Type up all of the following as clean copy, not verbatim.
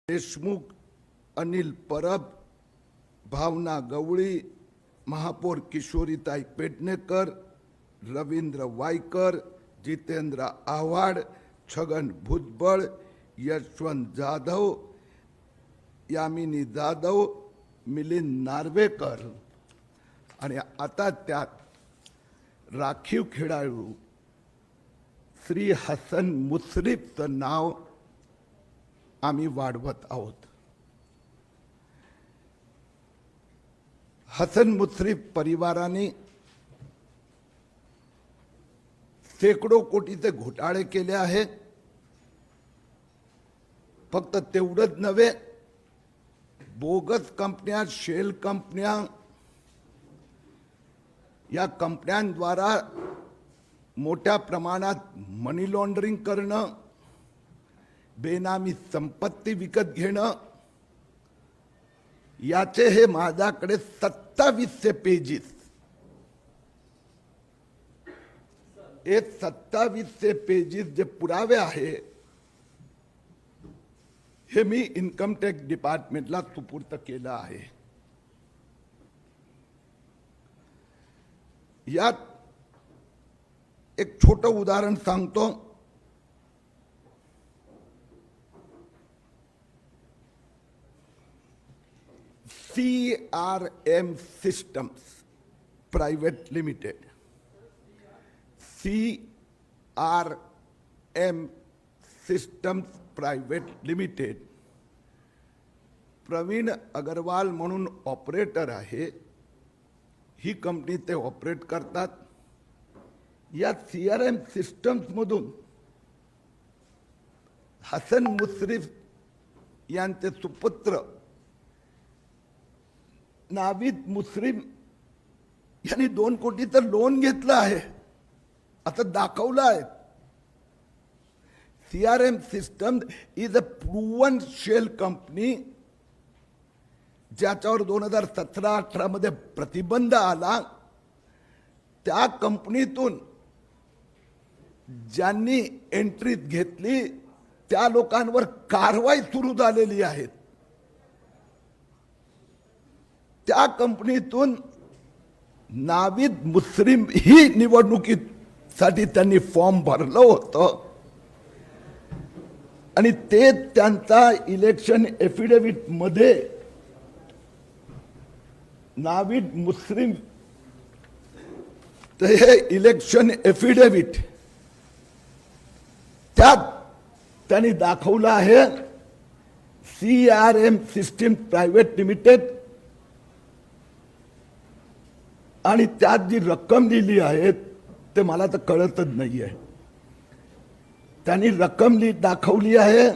देशमुख, अनिल परब, भावना गवळी, महापौर किशोरीताई पेडणेकर, रवींद्र वायकर, जितेंद्र आव्हाड, छगन भुजबळ, यशवंत जाधव, यामिनी जाधव, मिलिंद नार्वेकर आणि आता त्यात राखीव खेळाडू श्री हसन मुश्रीफचं नाव आम्ही वाढवत आहोत। हसन मुश्रीफ परिवाराने शेकडो कोटीचे घोटाळे केले आहेत। फक्त तेवढंच नव्हे, बोगस कंपन्या, शेल कंपन्या, या कंपन्यांद्वारा मोठ्या प्रमाणात मनी लॉन्ड्रिंग करणं, बेनामी संपत्ती विकत घेणं, याचे हे माझ्याकडे 2700 पेजेस, हे 2700 पेजेस जे पुरावे आहे हे मी इन्कम टॅक्स डिपार्टमेंटला सुपूर्द केलं आहे। यात एक छोटं उदाहरण सांगतो। CRM Systems Private Limited, CRM Systems Private Limited, Pravin Agarwal म्हणून ऑपरेटर आहे। ही कंपनी ते ऑपरेट करतात। या CRM सिस्टम्स मधून हसन मुश्रीफ यांचे सुपुत्र नाविद मुश्रीफ यांनी 2 कोटीचं लोन घेतलं आहे असं दाखवलं आहे। CRM system is a proven shell company, ज्याच्यावर 2017-18 मध्ये प्रतिबंध आला। त्या कंपनीतून ज्यांनी एंट्री घेतली त्या लोकांवर कारवाई सुरू झालेली आहे। त्या कंपनीतून नाविद मुश्रीफ ही निवडणुकीसाठी त्यांनी फॉर्म भरलं होतं आणि ते त्यांचा इलेक्शन एफिडेविट मध्ये नाविद मुश्रीफ ते हे इलेक्शन एफिडेविट त्यात त्यांनी दाखवलं आहे CRM सिस्टम प्रायव्हेट लिमिटेड, आणि त्यात जी रक्कम दिली आहे ते मला तर कळतच नाहीये। त्यांनी रक्कम दाखवली आहे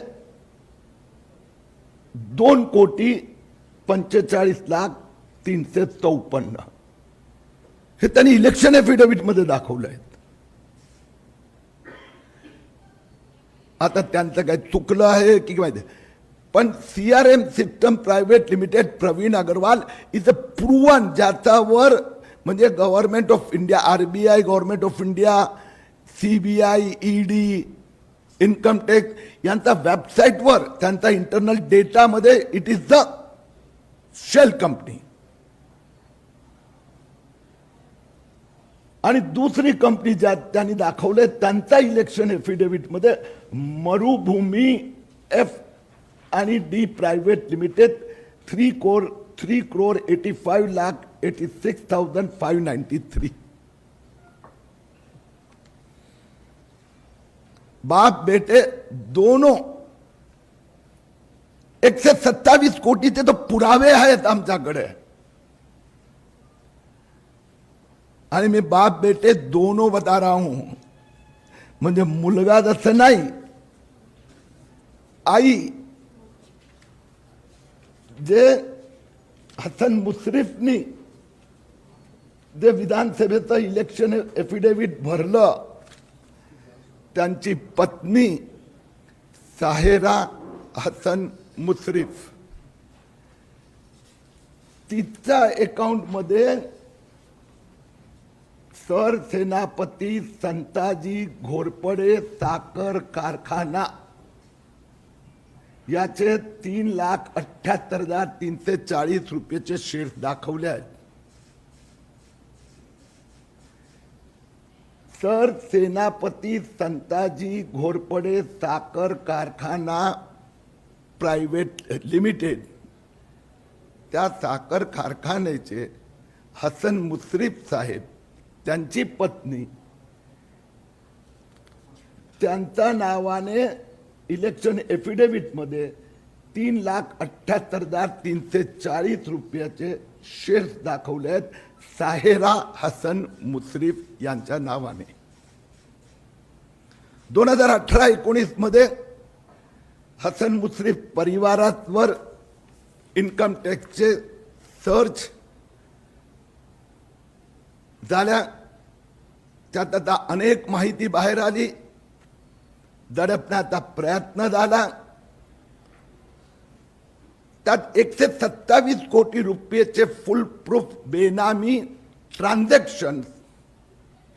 2,45,03,54। हे त्यांनी इलेक्शन एफिडेविट मध्ये दाखवलंय। आता त्यांचं काय चुकलं आहे की माहिती, पण CRM system private limited Praveen Agarwal is a proven, ज्याच्यावर म्हणजे government of India, RBI, government of India, CBI, ED, income tax यांचा वेबसाईटवर त्यांचा इंटरनल डेटामध्ये it is the shell company. आणि दुसरी कंपनी ज्या त्यांनी दाखवले त्यांचा इलेक्शन एफिडेविट मध्ये मरुभूमी F&D प्रायव्हेट लिमिटेड 3,85,86,593। बाप बेटे दोनों 127 कोटीचे तो पुरावे आहेत आमच्याकडे, आणि मी बाप बेटे दोनों बता रहा हूं, म्हणजे मुलगा जसं नाही, आई जे हसन मुश्रीफनी जे विधानसभेचं इलेक्शन एफिडेविट भरलं, त्यांची पत्नी साहेरा हसन मुश्रीफ, तिच्या अकाउंट मध्ये सरसेनापती संताजी घोरपडे साखर कारखाना याचे 3,78,340 रुपयाचे शेअर्स दाखवले आहेत. सर सेनापती संताजी घोरपडे साखर कारखाना प्रायव्हेट लिमिटेड, त्या साखर कारखान्याचे हसन मुश्रीफ साहेब, त्यांची पत्नी, त्यांच्या नावाने इलेक्शन एफिडेव्हिट मध्ये 3,78,340 रुपयाचे शेअर्स दाखवले आहेत साहेरा हसन मुश्रीफ यांच्या नावाने. 2018-19 मध्ये हसन मुश्रीफ परिवारावर इन्कम टॅक्सचे सर्च झाल्या. त्यात आता अनेक माहिती बाहेर आली, दडपण्याचा प्रयत्न झाला. त्यात 127 कोटी रुपयाचे फुल प्रूफ बेनामी ट्रान्झॅक्शन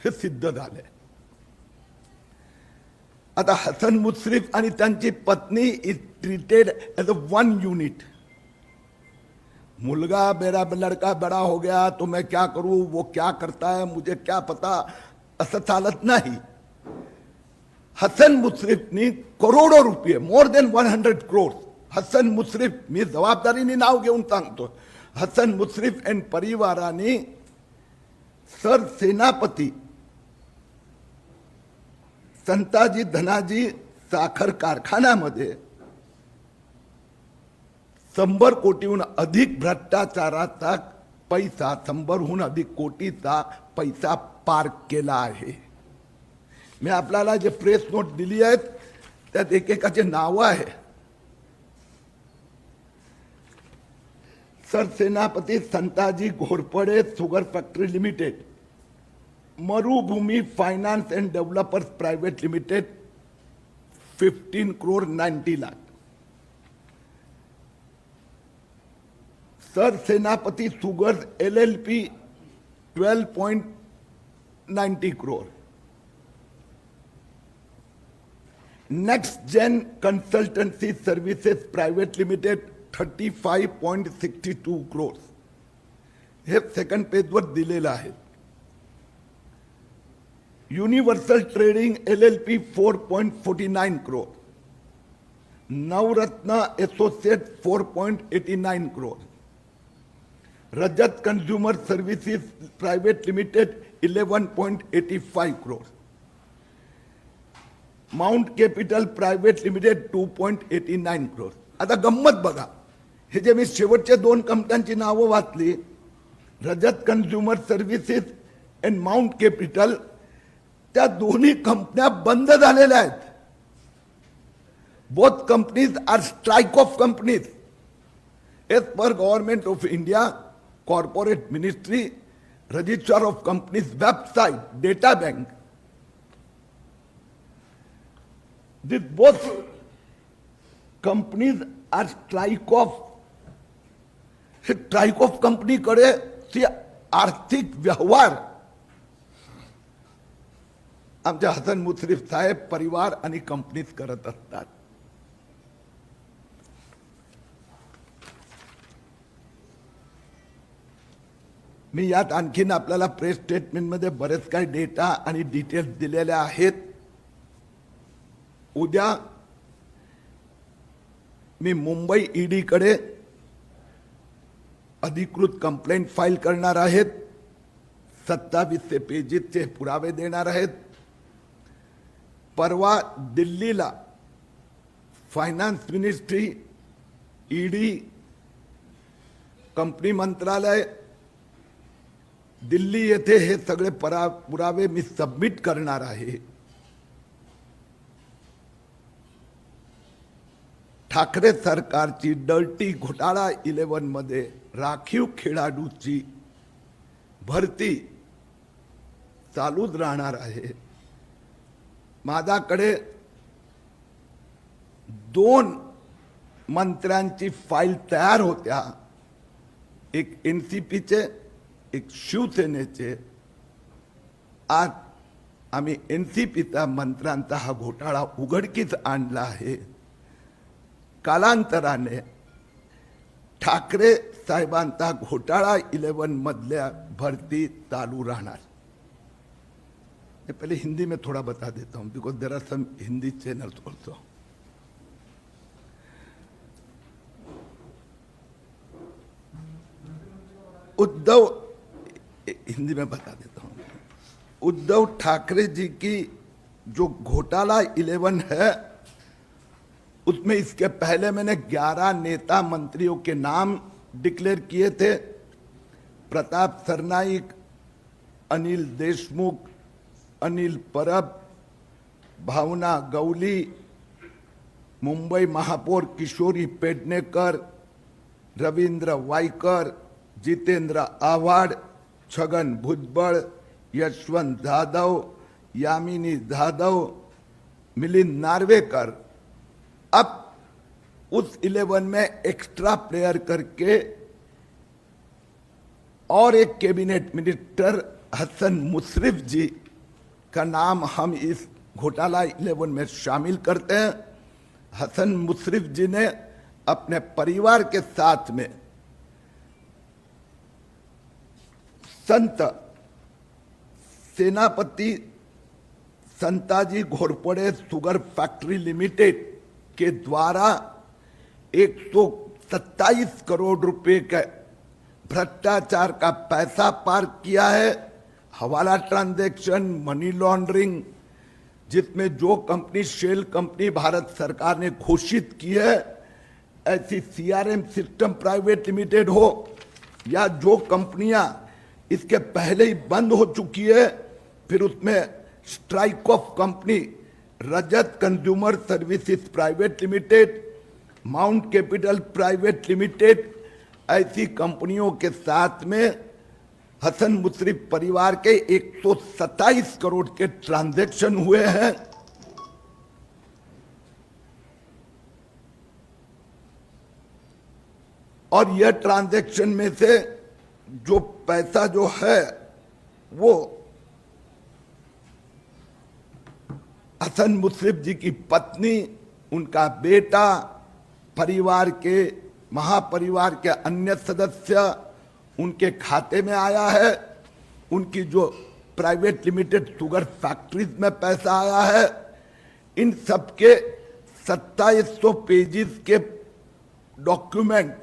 हे सिद्ध झाले. आता हसन मुश्रीफ आणि त्यांची पत्नी is treated as a one unit. मुलगा मेरा लड़का बड़ा हो गया तो मैं क्या करूं, वो क्या करता है मुझे क्या पता, असं चालत नाही. हसन मुश्रीफनी करोडो रुपये, more than 100 crores, Hasan Mushrif, मी जबाबदारीने नाव घेऊन सांगतो, हसन मुश्रीफ एंड परिवाराने सर सेनापती संताजी धनाजी साखर कारखान्यामध्ये 100 कोटीहून अधिक भ्रष्टाचाराचा पैसा, 100हून अधिक कोटीचा पैसा पार्क केला आहे. मी आपल्याला जे प्रेस नोट दिली आहेत त्यात एकेकाचे नाव आहे. सर सेनापती Santaji Ghorpade sugar factory limited, Marubhumi finance and developers private limited 15 crore 90 lakh. Sar Senapati sugars LLP 12.90 crore. Next gen consultancy services private limited 35.62 crores. हे सेकंड पेजवर दिलेलं आहे. Universal trading LLP 4.49 crore. Navratna associate 4.89 crore. Rajat consumer services private limited 11.85 crore. Mount capital private limited 2.89 crore. आता गंमत बघा, हे जे मी शेवटच्या 2 कंपन्यांची नावं वाचली, Rajat consumer services and mount capital, त्या दोन्ही कंपन्या बंद झालेल्या आहेत. Both companies are strike off companies as per government of India, corporate ministry, registrar of companies website, data bank. These both companies are strike off. Strike off कंपनीकडे ती आर्थिक व्यवहार आमच्या हसन मुश्रीफ साहेब, परिवार आणि कंपनीज करत असतात. मी यात आणखीन आपल्याला प्रेस स्टेटमेंटमध्ये बरेच काही डेटा आणि डिटेल्स दिलेले आहेत. उद्या मी मुंबई ईडी कडे अधिकृत कंप्लेंट फाईल करणार आहेत. 27 पेजेसचे पुरावे देणार आहेत. परवा दिल्लीला फायनान्स मिनिस्ट्री, ईडी, कंपनी मंत्रालय, दिल्ली येथे हे सगळे पुरावे मी सबमिट करणार आहे. ठाकरे सरकारची डर्टी घोटाळा 11 मध्ये राखीव खेळाडूची भरती चालूच राहणार आहे. माझ्याकडे 2 मंत्र्यांची फाईल तयार होत्या, एक एनसीपीचे, एक शिवसेनेचे. आज आम्ही एनसीपीचा मंत्र्यांचा हा घोटाळा उघडकीस आणला आहे. कालांतराने ठाकरे साहेबांचा घोटाळा 11 मधल्या भरती चालू रहना। मैं पहले हिंदी में थोड़ा बता देता हूं because there are some Hindi channels also. Uddhav, Hindi में बता देता हूं, उद्धव ठाकरे जी की जो घोटाला 11 है उसमें इसके पहले मैंने 11 नेता मंत्रियों के नाम डिक्लेयर किए थे। प्रताप सरनाईक, अनिल देशमुख, अनिल परब, भावना गवली, मुंबई महापौर किशोरी पेडनेकर, रविंद्र वाईकर, जितेंद्र आव्हाड, छगन भुजबळ, यशवंत जाधव, यामिनी जाधव, मिलिंद नार्वेकर। अब उस 11 में एक्स्ट्रा प्लेयर करके और एक कैबिनेट मिनिस्टर हसन मुशर्रफ जी का नाम हम इस घोटाला 11 में शामिल करते हैं। हसन मुशर्रफ जी ने अपने परिवार के साथ में Sant Senapati Santaji Ghorpade sugar factory limited के द्वारा 127 करोड़ रुपए के भ्रष्टाचार का पैसा पार किया है। हवाला ट्रांजैक्शन, मनी लॉन्ड्रिंग, जिसमें जो कंपनी शेल कंपनी भारत सरकार ने घोषित की है, ऐसी सीआरएम सिस्टम प्राइवेट लिमिटेड हो या जो कंपनियां इसके पहले ही बंद हो चुकी है, फिर उसमें strike off company, Rajat consumer services private limited, mount capital private limited, ऐसी कंपनियों के साथ में हसन मुशर्रफ परिवार के 127 करोड़ के ट्रांजैक्शन हुए हैं। और यह ट्रांजैक्शन में से जो पैसा जो है वो हसन मुशर्रफ जी की पत्नी, उनका बेटा, परिवार के महापरिवार के अन्य सदस्य, उनके खाते में आया है। उनकी जो प्राइवेट लिमिटेड शुगर फैक्ट्रीज में पैसा आया है। In sub K 2700 pages K document,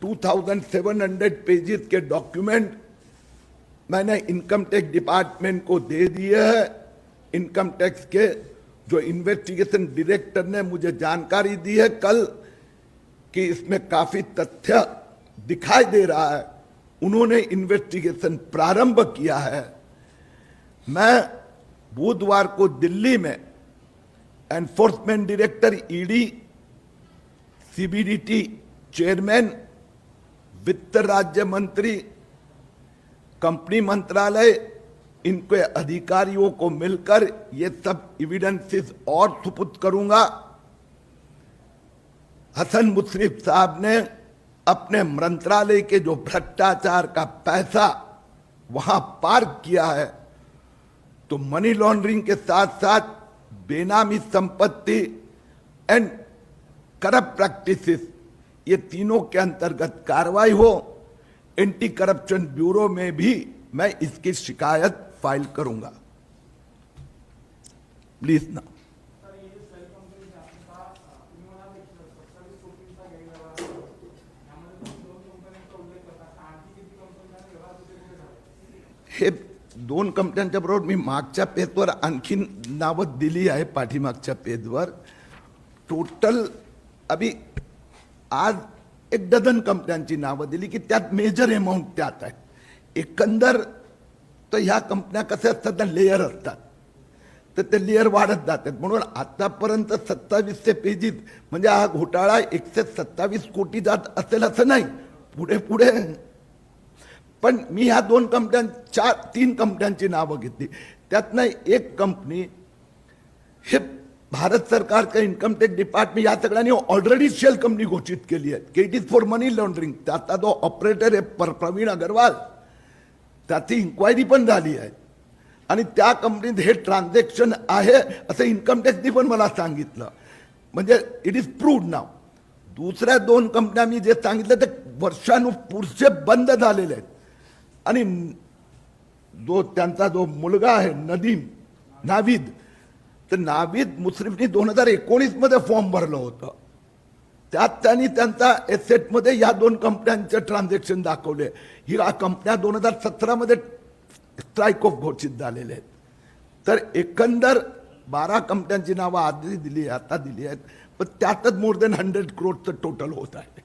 2700 pages K document Maine income tax department को दे दिए हैं। इनकम टैक्स के जो इन्वेस्टिगेशन डायरेक्टर ने मुझे जानकारी दी है कल कि इसमें काफी तथ्य दिखाई दे रहा है, उन्होंने इन्वेस्टिगेशन प्रारंभ किया है। मैं बुधवार को दिल्ली में enforcement director ED, CBDT chairman, वित्त राज्य मंत्री, कंपनी मंत्रालय, इनके अधिकारियों को मिलकर ये सब एविडेंसेस और सुपुर्द करूंगा। हसन मुशर्रफ साहब ने अपने मंत्रालय के जो भ्रष्टाचार का पैसा वहां पार्क किया है, तो मनी लॉन्ड्रिंग के साथ साथ बेनामी संपत्ति एंड करप्ट प्रैक्टिसेस, ये तीनों के अंतर्गत कार्रवाई हो। एंटी करप्शन ब्यूरो में भी मैं इसकी शिकायत फाइल करूंगा। प्लीज ना। हे 2 कंपन्यांच्या बरोबर मी मागच्या पेजवर आणखीन नावं दिली आहे, पाठीमागच्या पेजवर टोटल अभी आज 1 डझन कंपन्यांची नावं दिली की त्यात मेजर अमाउंट त्यात आहे। एकंदर तर ह्या कंपन्या कशा असतात ना, लेयर असतात, तर ते लेयर वाढत जातात। म्हणून आतापर्यंत 2700 पेजेस म्हणजे हा घोटाळा 127 कोटी जात असेल असं नाही, पुढे पुढे। पण मी ह्या 2 कंपन्यांच्या 3 कंपन्यांची नावं घेतली, त्यातनं एक कंपनी हे भारत सरकार का इन्कम टैक्स डिपार्टमेंट या सगळ्यांनी ऑलरेडी शेल कंपनी घोषित केली आहे की it is for money laundering. त्याचा जो ऑपरेटर आहे प्रवीण अग्रवाल, त्याची इन्क्वायरी पण झाली आहे आणि त्या कंपनीत हे ट्रान्झॅक्शन आहे असं इन्कम टॅक्सनी पण मला सांगितलं। म्हणजे इट इज प्रूव्ड नाव। दुसऱ्या 2 कंपन्या मी जे सांगितलं ते वर्षानुपुढचे बंद झालेले आहेत. आणि त्यांचा जो मुलगा आहे नाविद, तर नाविद मुश्रीफनी 2019 मध्ये फॉर्म भरलं होतं. त्यात त्यांनी त्यांचा एसेटमध्ये या 2 कंपन्यांचे ट्रान्झॅक्शन दाखवले. ही कंपन्या 2017 मध्ये स्ट्राईक ऑफ घोषित झालेले आहेत. तर एकंदर 12 कंपन्यांची नावं आधी दिली, आता दिली आहेत, पण त्यातच मोर दॅन 100 करोडचं टोटल होत आहे.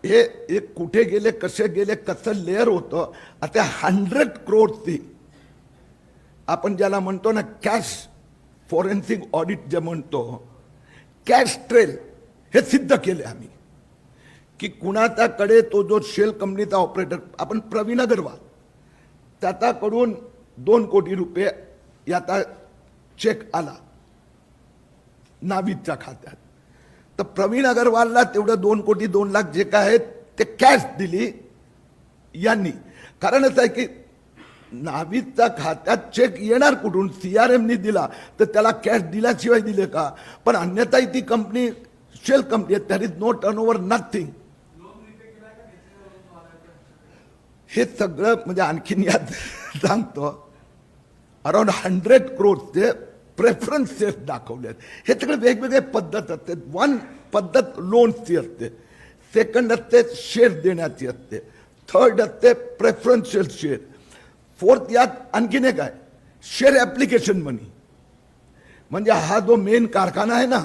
हे कुठे गेले, कसे गेले, कसं लेअर होतं. आता 100 करोडची आपण ज्याला म्हणतो ना कॅश फॉरेन्सिक ऑडिट जे म्हणतो, कॅश ट्रेल, हे सिद्ध केले आम्ही की कुणाच्याकडे तो जो शेल कंपनीचा ऑपरेटर आपण प्रवीण अग्रवाल, त्याच्याकडून 2 कोटी रुपये याचा चेक आला नाविदच्या खात्यात. तर प्रवीण अग्रवालला तेवढं 2 कोटी 2 लाख जे काय आहेत ते कॅश दिली यांनी. कारणच आहे की नाविदच्या खात्यात चेक येणार कुठून, CRMनी दिला तर त्याला कॅश दिल्याशिवाय दिले का. पण अन्यथाही ती कंपनी शेल कंपनी आहे, that is no turnover, nothing. हे सगळं म्हणजे आणखीन यात सांगतो, अराउंड 100 करोडचे प्रेफरन्स शेअर्स दाखवले आहेत. हे सगळे वेगवेगळे पद्धत असते. 1 पद्धत लोन्सची असते, सेकंड असते शेअर देण्याची असते, थर्ड असते प्रेफरन्शियल शेअर, फोर्थ यात आणखीन एक आहे शेअर ॲप्लिकेशन मनी. म्हणजे हा जो मेन कारखाना आहे ना,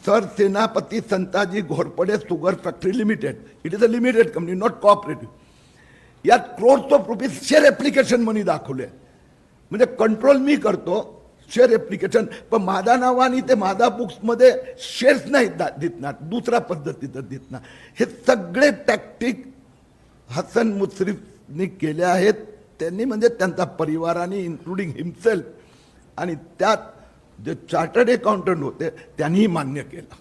सर सेनापती Santaji Ghorpade sugar factory limited, it is a limited company, not cooperative. यात crores of rupees share application money दाखवले. म्हणजे कंट्रोल मी करतो शेअर ॲप्लिकेशन, पण माझ्या नावाने ते माझ्या बुक्समध्ये शेअर्स नाही दिसणार, दुसऱ्या पद्धतीचं दिसणार. हे सगळे टॅक्टिक हसन मुश्रीफनी केले आहेत. त्यांनी म्हणजे त्यांच्या परिवाराने, इन्क्लुडिंग हिमसेल्फ, आणि त्यात जे चार्टर्ड अकाउंटंट होते त्यांनी मान्य केलं.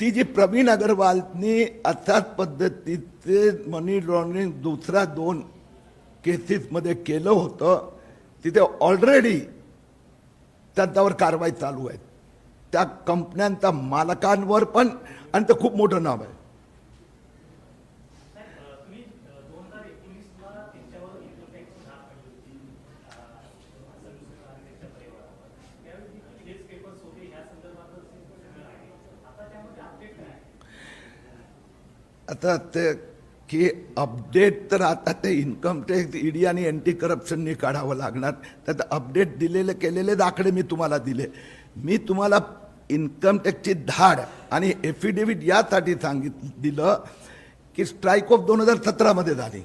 ती जी प्रवीण अग्रवालनी अशाच पद्धतीचे मनी लॉन्ड्रिंग दुसऱ्या 2 केसेसमध्ये केलं होतं, तिथे ऑलरेडी त्यांच्यावर कारवाई चालू आहे. त्या कंपन्यांच्या मालकांवर पण, आणि ते खूप मोठं नाव आहे. आता ते की अपडेट तर आता ते इन्कम टॅक्स, ईडी आणि अँटी करप्शननी काढावं लागणार. त्यात अपडेट केलेले दाखले मी तुम्हाला दिले. मी तुम्हाला इन्कम टॅक्सची धाड आणि एफिडेव्हिट यासाठी दिलं की स्ट्राईक ऑफ 2017 मध्ये झाली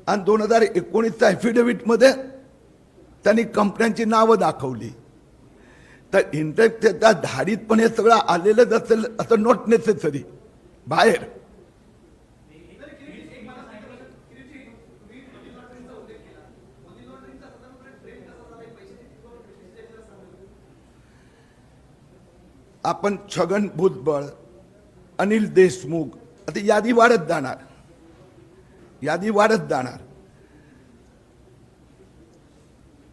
आणि 2019च्या एफिडेव्हिटमध्ये त्यांनी कंपन्यांची नावं दाखवली. तर इन्कम टॅक्सच्या धाडीत पण हे सगळं आलेलंच असेल असं नॉट नेसेसरी. बाहेर आपण छगन भुजबळ, अनिल देशमुख, आता यादी वाढत जाणार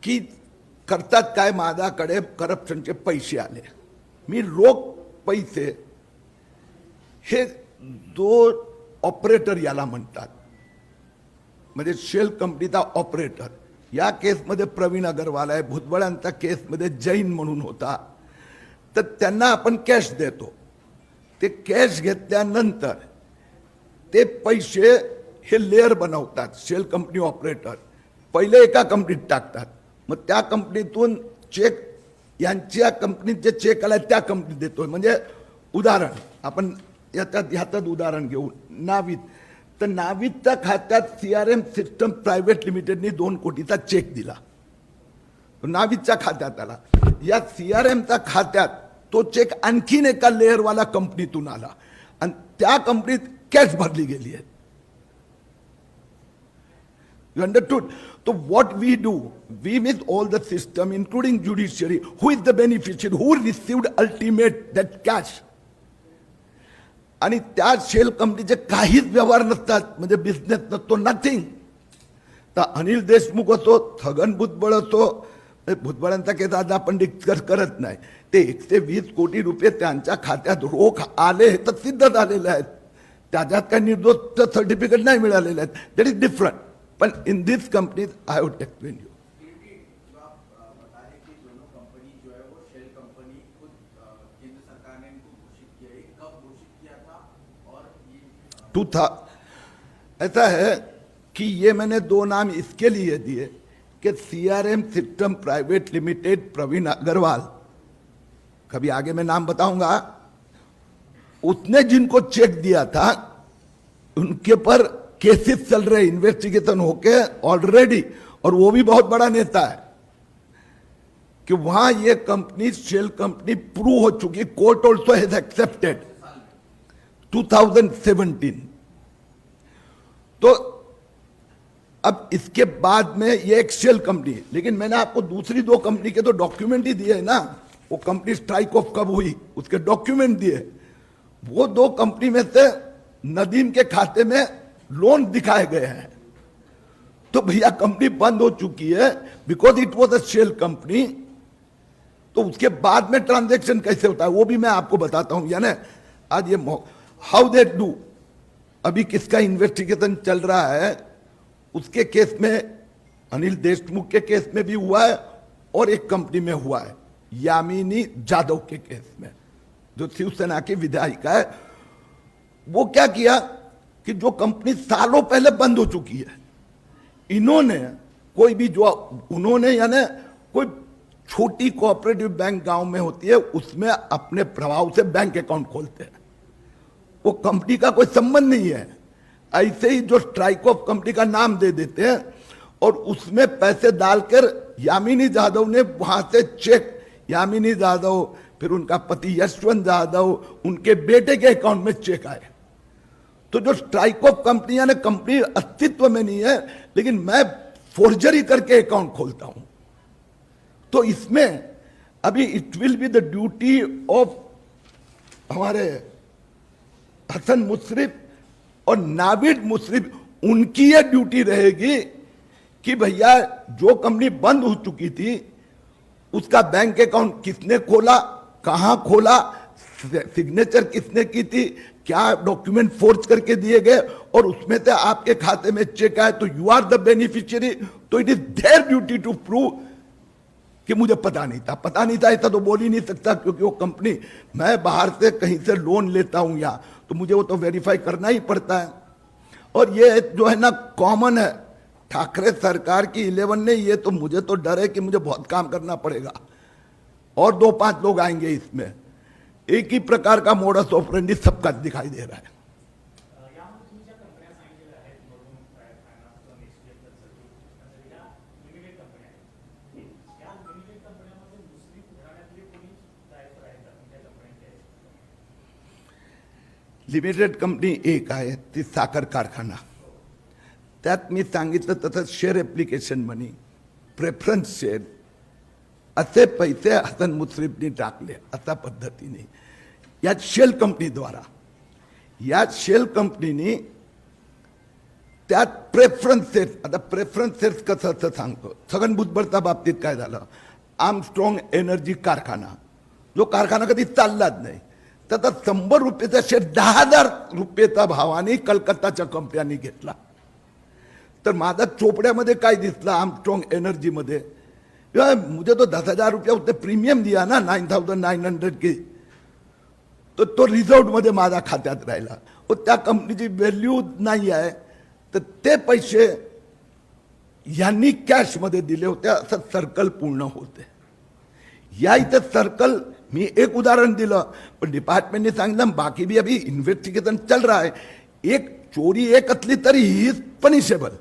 की करतात काय. माझ्याकडे करप्शनचे पैसे आले, मी रोख पैसे, हे जो ऑपरेटर याला म्हणतात, म्हणजे शेल कंपनीचा ऑपरेटर. या केसमध्ये प्रवीण अग्रवाल आहे, भुजबळांच्या केसमध्ये जैन म्हणून होता. तर त्यांना आपण कॅश देतो. ते कॅश घेतल्यानंतर ते पैसे हे लेअर बनवतात शेल कंपनी ऑपरेटर. पहिले एका कंपनीत टाकतात, मग त्या कंपनीतून चेक, यांच्या कंपनीत जे चेक आला त्या कंपनीत देतोय. म्हणजे उदाहरण आपण ह्यातच उदाहरण घेऊ, नाविद. तर नाविदच्या खात्यात CRM सिस्टम प्रायव्हेट लिमिटेडनी 2 कोटीचा चेक दिला, नाविदच्या खात्यात आला. या CRMच्या खात्यात तो चेक आणखीन एका लेअरवाला कंपनीतून आला आणि त्या कंपनीत कॅश भरली गेली आहे. You understood? So what we do, we with all the system, including judiciary, who is the beneficiary, who received ultimate that cash. आणि त्या शेल कंपनीचे काहीच व्यवहार नसतात, म्हणजे बिझनेस नसतो, नथिंग. तर अनिल देशमुख असो, छगन भुजबळ असो, भुजबळांचा केस आज आपण डिस्कस करत नाही, ते 120 कोटी रुपये त्यांच्या खात्यात रोख आले हे तर सिद्ध झालेले आहेत. त्याच्यात काही निर्दोष सर्टिफिकेट नाही मिळालेले आहेत. That is different. पण in this companies I would explain you. ऐसा है कि ये मैंने 2 नाम इसके लिए दिए कि CRM system private limited Praveen Agarwal, कभी आगे मैं नाम बताऊंगा, उसने जिनको चेक दिया था उनके पर केसेस चल रहे, इन्वेस्टिगेशन होके ऑलरेडी, और वो भी बहुत बड़ा नेता है, कि वहां ये कंपनी शेल कंपनी प्रूव हो चुकी. Court also has accepted 2017. तो अब इसके बाद में ये एक शेल कंपनी है, लेकिन मैंने आपको दूसरी 2 कंपनी के तो डॉक्यूमेंट ही दिए ना. वो कंपनी स्ट्राइक ऑफ कब हुई उसके डॉक्यूमेंट दिए. वो 2 कंपनी में से नदीम के खाते में लोन दिखाए गए हैं. तो भैया कंपनी बंद हो चुकी है because it was a shell company. तो उसके बाद में ट्रांजैक्शन कैसे होता है वो भी मैं आपको बताता हूं. यानी आज ये हाउ दे डू, अभी किसका इन्वेस्टिगेशन चल रहा है, उसके केस में अनिल देशमुख के केस में भी हुआ है और एक कंपनी में हुआ है, यामिनी जाधव के केस में, जो शिवसेना की विधायिका है. वो क्या किया कि जो कंपनी सालों पहले बंद हो चुकी है, इन्होंने कोई भी जो उन्होंने यानी कोई छोटी कोऑपरेटिव बैंक गांव में होती है उसमें अपने प्रभाव से बैंक अकाउंट खोलते हैं. वो कंपनी का कोई संबंध नहीं है. ऐसे ही जो स्ट्राइक ऑफ कंपनी का नाम दे देते हैं और उसमें पैसे डालकर यामिनी जाधव ने वहां से चेक, यामिनी जाधव फिर उनका पति यशवंत जाधव, उनके बेटे के अकाउंट में चेक आए. तो जो स्ट्राइक ऑफ कंपनी यानी कंपनी अस्तित्व में नहीं है लेकिन मैं फोर्जरी करके अकाउंट खोलता हूं. तो इसमें अभी it will be the duty of हमारे हसन मुशर्रफ और नाविद मुशर्रफ, उनकी यह ड्यूटी रहेगी कि भैया जो कंपनी बंद हो चुकी थी उसका बैंक अकाउंट किसने खोला, कहां खोला, सिग्नेचर किसने की थी, क्या डॉक्यूमेंट फोर्ज करके दिए गए और उसमें से आपके खाते में चेक आए तो यू आर द बेनिफिशियरी. तो it is their duty to prove कि मुझे पता नहीं था. पता नहीं था ऐसा तो बोल ही नहीं सकता, क्योंकि वो कंपनी, मैं बाहर से कहीं से लोन लेता हूं यहाँ तो मुझे वो तो वेरीफाई करना ही पड़ता है. और ये जो है ना कॉमन है, ठाकरे सरकार की 11 ने, ये तो मुझे तो डर है कि मुझे बहुत काम करना पड़ेगा और 2-5 लोग आएंगे इसमें. एक ही प्रकार का मोडस ऑपरेंडी सबका दिखाई दे रहा है. लिमिटेड कंपनी एक आहे ती साखर कारखाना. त्यात मी सांगितलं तसं शेअर ॲप्लिकेशन मनी, प्रेफरन्स शेअर असे पैसे हसन मुश्रीफनी टाकले अशा पद्धतीने या शेल कंपनीद्वारा. या शेल कंपनीने त्यात प्रेफरन्स शेअर्स, आता प्रेफरन्स शेअर्स कसं असं सांगतो. छगन भुजबळच्या बाबतीत काय झालं, आर्मस्ट्रॉंग एनर्जी कारखाना, जो कारखाना कधी चाललाच नाही, त्याचा 100 रुपयाचा शेअर 10,000 रुपयाचा भावाने कलकत्ताच्या कंपन्यांनी घेतला. तर माझा चोपड्यामध्ये काय दिसलं आर्मस्ट्रॉंग एनर्जी मध्ये, मुझे तो 10,000 रुपया उसने प्रीमियम दिया ना 9,900 की, तो रिझर्व मध्ये माझ्या खात्यात राहिला. त्या कंपनीची व्हॅल्यू नाही आहे, तर ते पैसे यांनी कॅश मध्ये दिले होते. असं सर्कल पूर्ण होते. या इथे सर्कल मी एक उदाहरण दिलं, पण डिपार्टमेंटने सांगितलं बाकी भी अभी इन्वेस्टिगेशन चल रहा है. एक चोरी एक असली तरी ही इज पनिशेबल.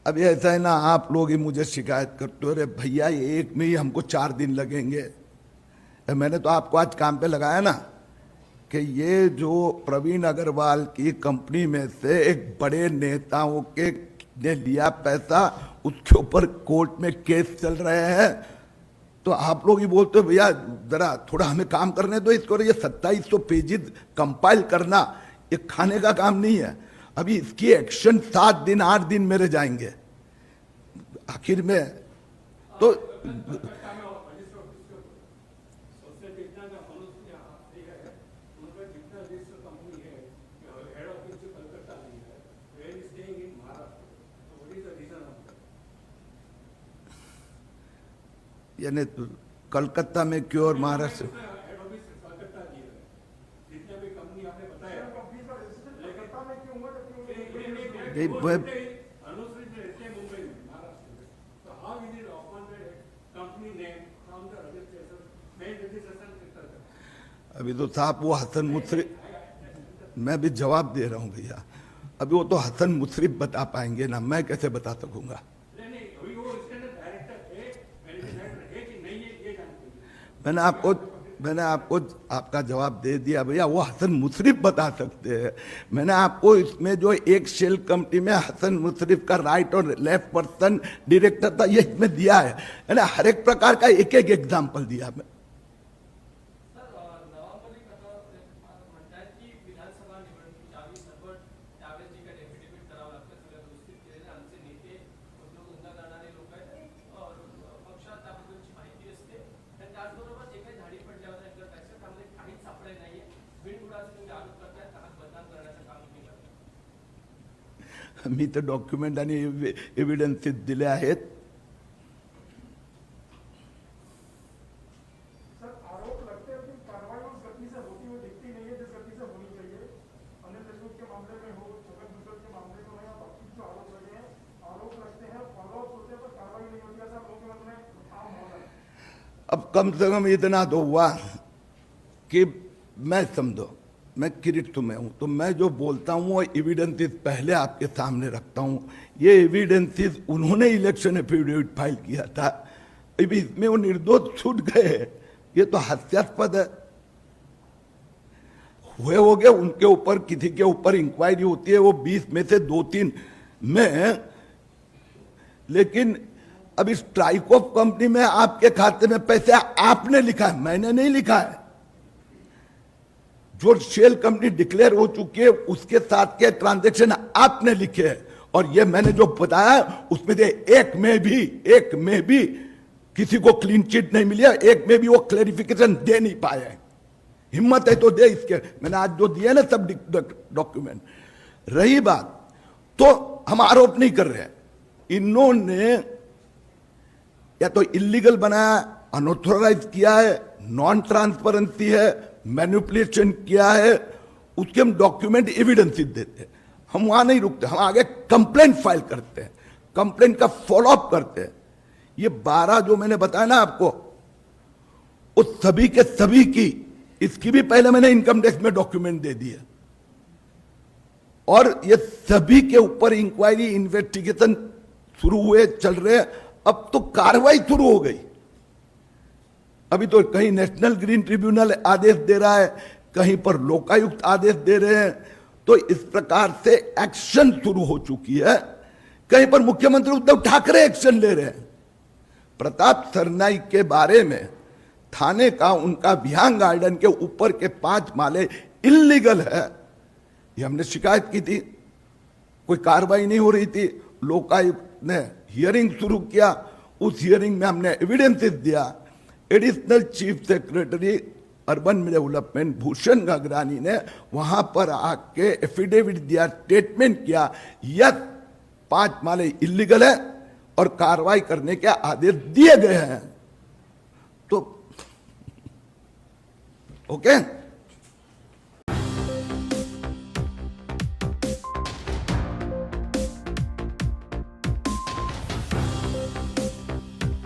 अभी ऐसा है ना, आप लोग ही मुझे शिकायत करते हो, अरे भैया एक में ही हमको 4 दिन लगेंगे. मैंने तो आपको आज काम पे लगाया ना कि ये जो प्रवीण अग्रवाल की कंपनी में से एक बड़े नेताओं के ने लिया पैसा, उसके ऊपर कोर्ट में केस चल रहे हैं, तो आप लोग ही बोलते हो भैया जरा थोड़ा हमें काम करने दो इसको। ये 2700 पेजेस कंपाइल करना ये खाने का काम नहीं है। अभी इसकी एक्शन 7 दिन 8 दिन मेरे जाएंगे आखिर में। तो यानी कलकत्ता में क्यों और महाराष्ट्र अभी तो साहब वो हसन मुशर्रफ, मैं भी जवाब दे रहा हूं भैया, अभी वो तो हसन मुशर्रफ बता पाएंगे ना, मैं कैसे बता सकूंगा। मैंने आपको आपका जवाब दे दिया भैया, वो हसन मुशर्रफ बता सकते हैं। मैंने आपको इसमें जो एक शेल कंपनी में हसन मुशर्रफ का राइट और लेफ्ट पर्सन डायरेक्टर था, ये इसमें दिया है ना, हर एक प्रकार का एक एक एग्जाम्पल दिया मैं। मी तर डॉक्युमेंट आणि एव्हिडन्सेस दिले आहेत। अब कम से कम इतना तो हुआ कि मैं समझो मैं किरीट में हूं, तो मैं जो बोलता हूं वो एविडेंसेस पहले आपके सामने रखता हूं। ये एविडेंसेस उन्होंने इलेक्शन एफिडेविट फाइल किया था, अभी इसमें वो निर्दोष छूट गए, ये तो हास्यास्पद है। हुए हो गए, उनके ऊपर किसी के ऊपर इंक्वायरी होती है, वो 20 में से 2-3 में, लेकिन अब इस ट्राइकोफ कंपनी में आपके खाते में पैसे आपने लिखा है, मैंने नहीं लिखा है। जो शेल कंपनी डिक्लेयर हो चुकी है उसके साथ के ट्रांजैक्शन आपने लिखे हैं, और ये मैंने जो बताया उसमें से एक में भी किसी को क्लीन चिट नहीं मिली है, एक में भी वो क्लैरिफिकेशन दे नहीं पाए। हिम्मत है तो दे इसके, मैंने आज जो दिए ना सब डॉक्यूमेंट। रही बात, तो हम आरोप नहीं कर रहे हैं, इन्होंने या तो इलीगल बनाया, अनऑथोराइज किया है, नॉन ट्रांसपेरेंसी है, मैनिपुलेशन किया है, उसके हम डॉक्यूमेंट एविडेंसेस देते हैं। हम वहां नहीं रुकते, हम आगे कंप्लेंट फाइल करते हैं, कंप्लेंट का फॉलोअप करते हैं। ये 12 जो मैंने बताया ना आपको, उस सभी के सभी की, इसकी भी पहले मैंने इनकम टैक्स में डॉक्यूमेंट दे दिए, और ये सभी के ऊपर इंक्वायरी इन्वेस्टिगेशन शुरू हुए, चल रहे हैं। अब तो कार्रवाई शुरू हो गई, अभी तो कहीं नेशनल ग्रीन ट्रिब्यूनल आदेश दे रहा है, कहीं पर लोकायुक्त आदेश दे रहे हैं, तो इस प्रकार से एक्शन शुरू हो चुकी है। कहीं पर मुख्यमंत्री उद्धव ठाकरे एक्शन ले रहे हैं। प्रताप सरनाईक के बारे में थाने का उनका विहांग गार्डन के ऊपर के 5 माले इल्लीगल है, ये हमने शिकायत की थी, कोई कार्रवाई नहीं हो रही थी। लोकायुक्त ने हियरिंग शुरू किया, उस हियरिंग में हमने एविडेंसेस दिया। Additional chief secretary urban development Bhushan Gagrani ने वहां पर आके एफिडेविट दिया, स्टेटमेंट किया, यस 5 माले इल्लीगल है और कार्रवाई करने के आदेश दिए गए हैं। तो ओके